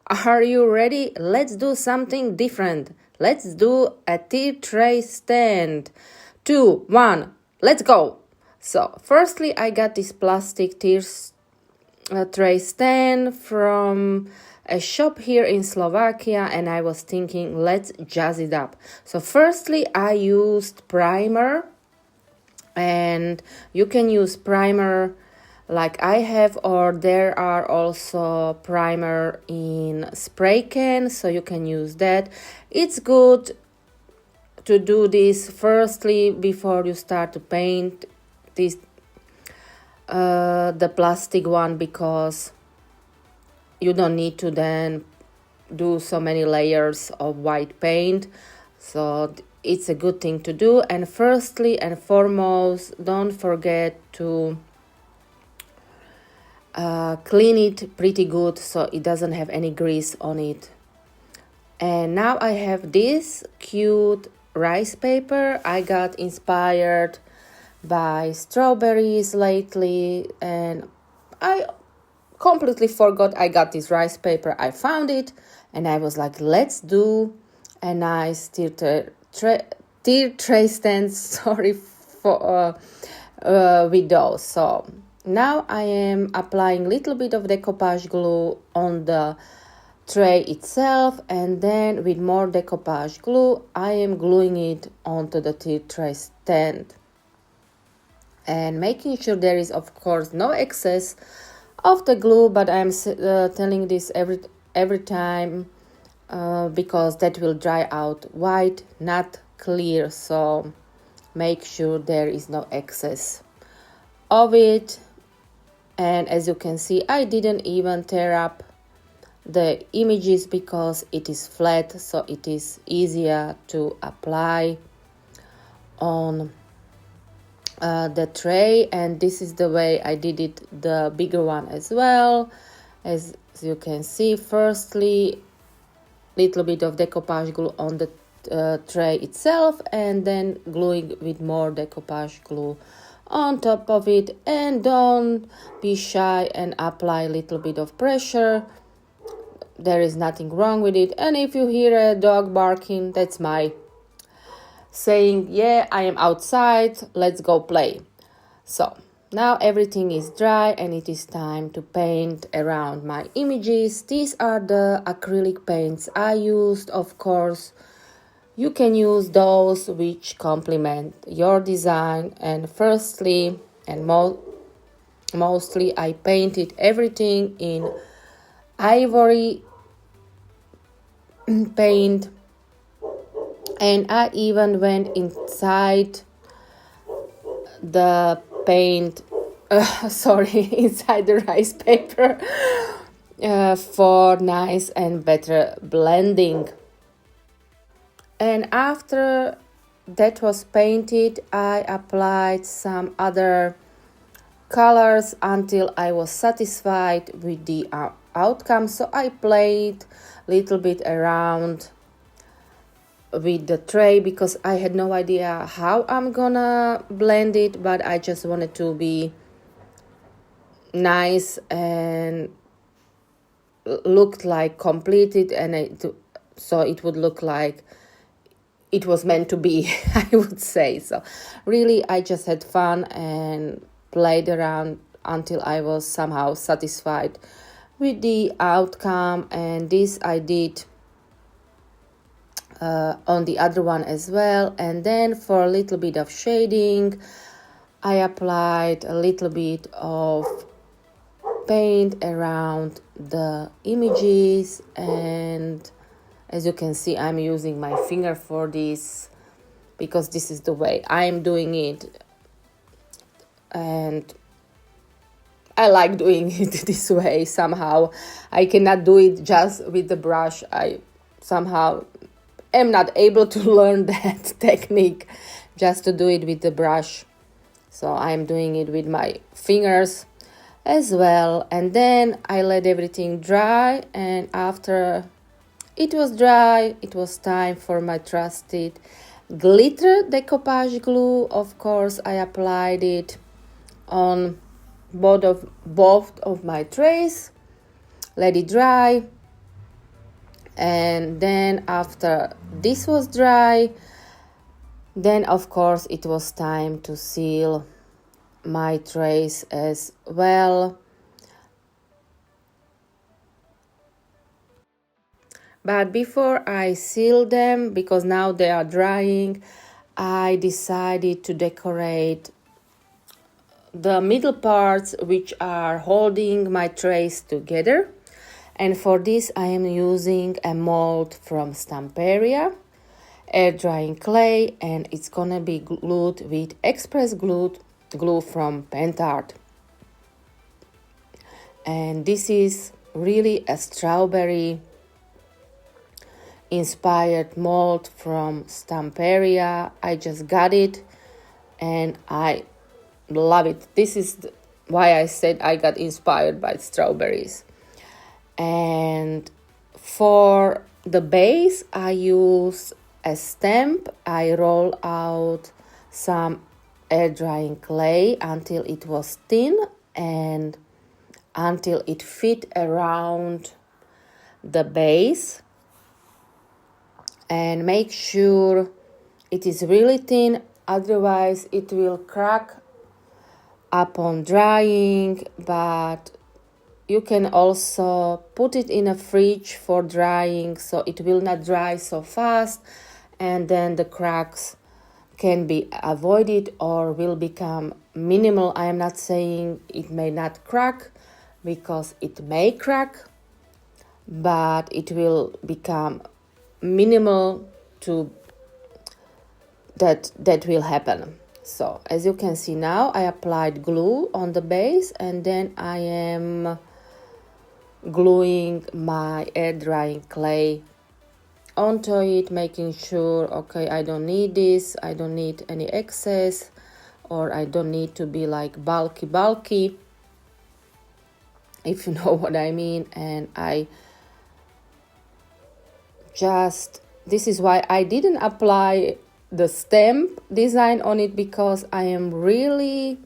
Are you ready? Let's do something different. Let's do a tea tray stand. 2, 1, let's go. So, firstly, I got this plastic tray stand from a shop here in Slovakia, and I was thinking, let's jazz it up. So, firstly, I used primer, and you can use primer like I have, or there are also primer in spray can, so you can use that. It's good to do this firstly before you start to paint this the plastic one, because you don't need to then do so many layers of white paint. So it's a good thing to do. And firstly and foremost, don't forget to clean it pretty good so it doesn't have any grease on it. And now I have this cute rice paper. I got inspired by strawberries lately, and I completely forgot I got this rice paper. I found it and I was like, let's do a nice tea tray stand sorry for with those. So now I am applying a little bit of decoupage glue on the tray itself, and then with more decoupage glue I am gluing it onto the tea tray stand, and making sure there is of course no excess of the glue, but I'm telling this every time because that will dry out white, not clear, so make sure there is no excess of it. And as you can see, I didn't even tear up the images because it is flat, so it is easier to apply on the tray. And this is the way I did it, the bigger one as well. As you can see, firstly little bit of decoupage glue on the tray itself, and then gluing with more decoupage glue on top of it. And don't be shy and apply a little bit of pressure. There is nothing wrong with it. And if you hear a dog barking, that's my saying, yeah, I am outside, let's go play. So now everything is dry and it is time to paint around my images. These are the acrylic paints I used. Of course, you can use those which complement your design. And firstly and mostly I painted everything in ivory paint, and I even went inside the paint inside the rice paper for nice and better blending. And after that was painted, I applied some other colors until I was satisfied with the outcome. So I played a little bit around with the tray because I had no idea how I'm gonna blend it, but I just wanted to be nice and looked like completed, and so it would look like it was meant to be, I would say. So really I just had fun and played around until I was somehow satisfied with the outcome. And this I did on the other one as well. And then for a little bit of shading, I applied a little bit of paint around the images, and as you can see, I'm using my finger for this because this is the way I'm doing it, and I like doing it this way. Somehow I cannot do it just with the brush. I somehow am not able to learn that technique just to do it with the brush. So I'm doing it with my fingers as well. And then I let everything dry, and after it was dry, it was time for my trusted glitter decoupage glue. Of course, I applied it on both of my trays, let it dry, And then after this was dry, then of course it was time to seal my trays as well. But before I seal them, because now they are drying, I decided to decorate the middle parts which are holding my trays together. And for this I am using a mold from Stamperia, air drying clay, and it's gonna be glued with express glue from Pentart. And this is really a strawberry inspired mold from Stamperia. I just got it and I love it. This is why I said I got inspired by strawberries. And for the base I use a stamp. I roll out some air drying clay until it was thin and until it fit around the base, and make sure it is really thin, otherwise it will crack upon drying. But you can also put it in a fridge for drying, so it will not dry so fast, and then the cracks can be avoided or will become minimal. I am not saying it may not crack, because it may crack, but it will become minimal to that will happen. So as you can see now, I applied glue on the base, and then I am gluing my air drying clay onto it, making sure, okay, I don't need this, I don't need any excess, or I don't need to be like bulky, if you know what I mean. And this is why I didn't apply the stamp design on it, because I am really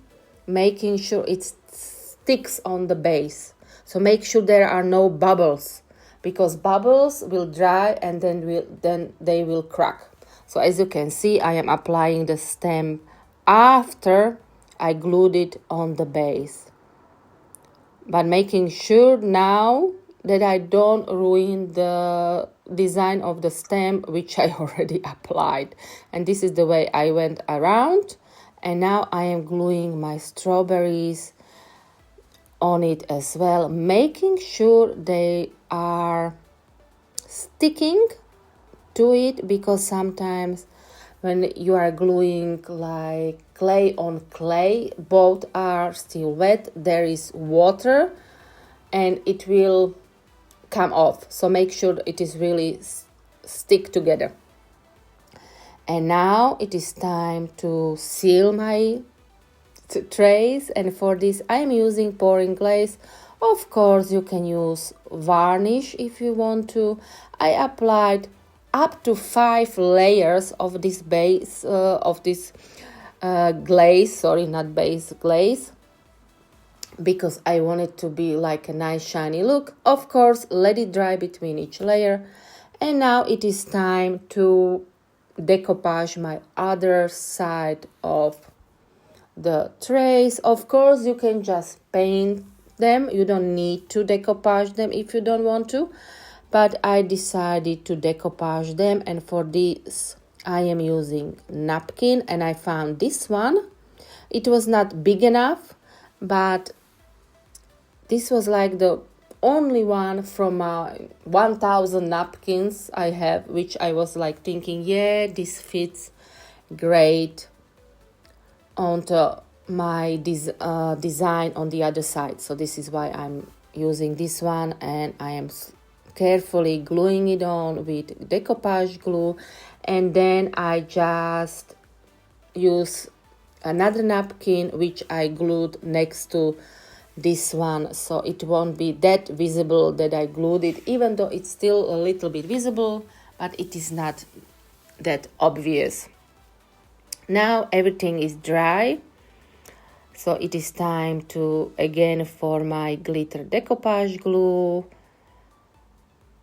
making sure it sticks on the base. So make sure there are no bubbles, because bubbles will dry and then they will crack. So as you can see, I am applying the stamp after I glued it on the base, but making sure now that I don't ruin the design of the stamp which I already applied. And this is the way I went around, and now I am gluing my strawberries on it as well, making sure they are sticking to it, because sometimes when you are gluing like clay on clay, both are still wet, there is water, and it will come off. So make sure it is really stick together. And now it is time to seal my trays, and for this I am using pouring glaze. Of course you can use varnish if you want to. I applied up to 5 layers of this base glaze, sorry, not base, glaze, because I want it to be like a nice shiny look. Of course, let it dry between each layer. And now it is time to decoupage my other side of the trays. Of course, you can just paint them. You don't need to decoupage them if you don't want to. But I decided to decoupage them, and for this I am using napkin, and I found this one. It was not big enough, but this was like the only one from 1000 napkins I have, which I was like thinking, yeah, this fits great onto my design on the other side. So this is why I'm using this one, and I am carefully gluing it on with decoupage glue. And then I just use another napkin which I glued next to this one, so it won't be that visible that I glued it, even though it's still a little bit visible, but it is not that obvious. Now everything is dry, so it is time to again for my glitter decoupage glue,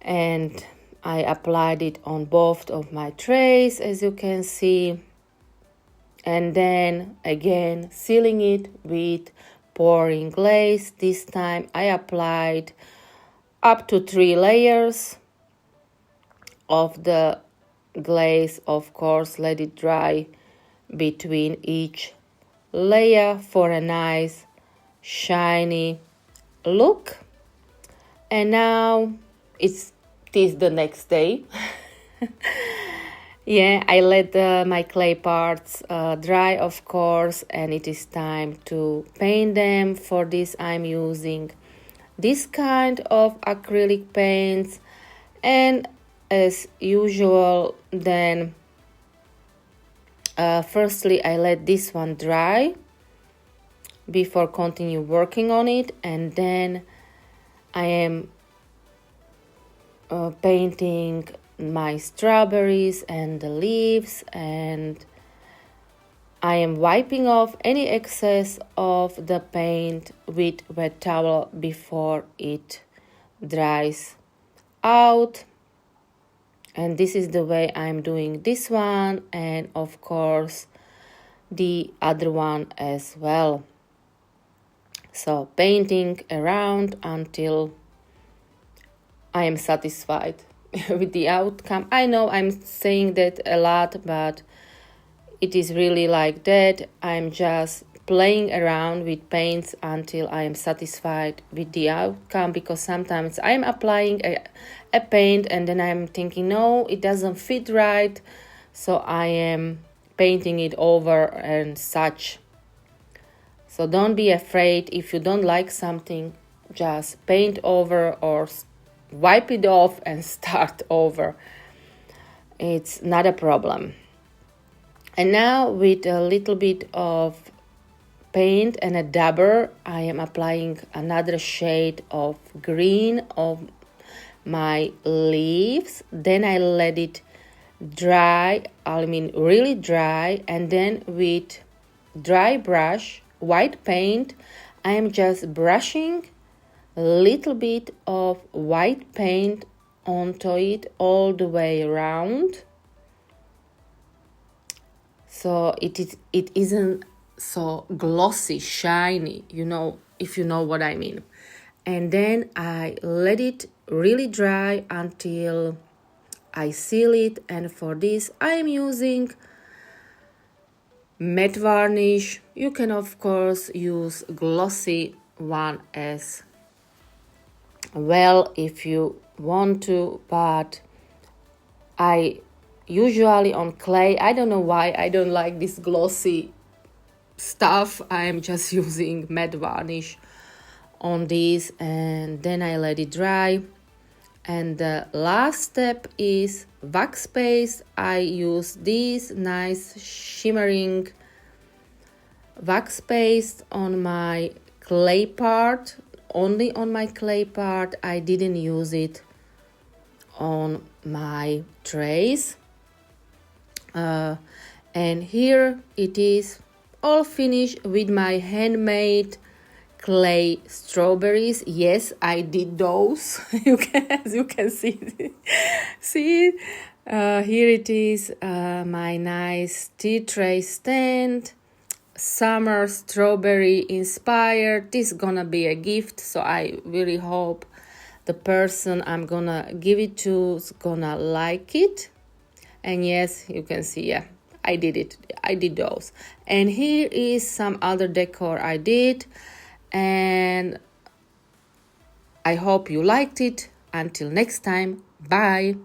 and I applied it on both of my trays, as you can see, and then again sealing it with pouring glaze. This time I applied up to 3 layers of the glaze. Of course, let it dry between each layer for a nice shiny look. And now it is the next day. Yeah, I let my clay parts dry, of course, and it is time to paint them. For this I'm using this kind of acrylic paints, and as usual, then firstly I let this one dry before continue working on it, and then I am painting my strawberries and the leaves, and I am wiping off any excess of the paint with wet towel before it dries out. And this is the way I'm doing this one, and of course the other one as well. So painting around until I am satisfied with the outcome. I know I'm saying that a lot, but it is really like that. I'm just playing around with paints until I am satisfied with the outcome, because sometimes I'm applying a paint and then I'm thinking, no, it doesn't fit right, so I am painting it over and such. So don't be afraid. If you don't like something, just paint over or wipe it off and start over. It's not a problem. And now with a little bit of paint and a dabber, I am applying another shade of green of my leaves. Then I let it dry, really dry, and then with dry brush, white paint, I am just brushing a little bit of white paint onto it all the way around, so it isn't so glossy, shiny, if you know what I mean. And then I let it really dry until I seal it, and for this I am using matte varnish. You can of course use glossy one as well if you want to, but I usually on clay, I don't know why I don't like this glossy stuff. I'm just using matte varnish on these, and then I let it dry. And the last step is wax paste. I use this nice shimmering wax paste on my clay part, only on my clay part. I didn't use it on my trays. And here it is all finished with my handmade clay strawberries. Yes, I did those. As you can see it. Here it is, my nice tea tray stand, summer strawberry inspired. This is gonna be a gift, so I really hope the person I'm gonna give it to is gonna like it. And yes, you can see, yeah, I did it. I did those. And here is some other decor I did, and I hope you liked it. Until next time, bye.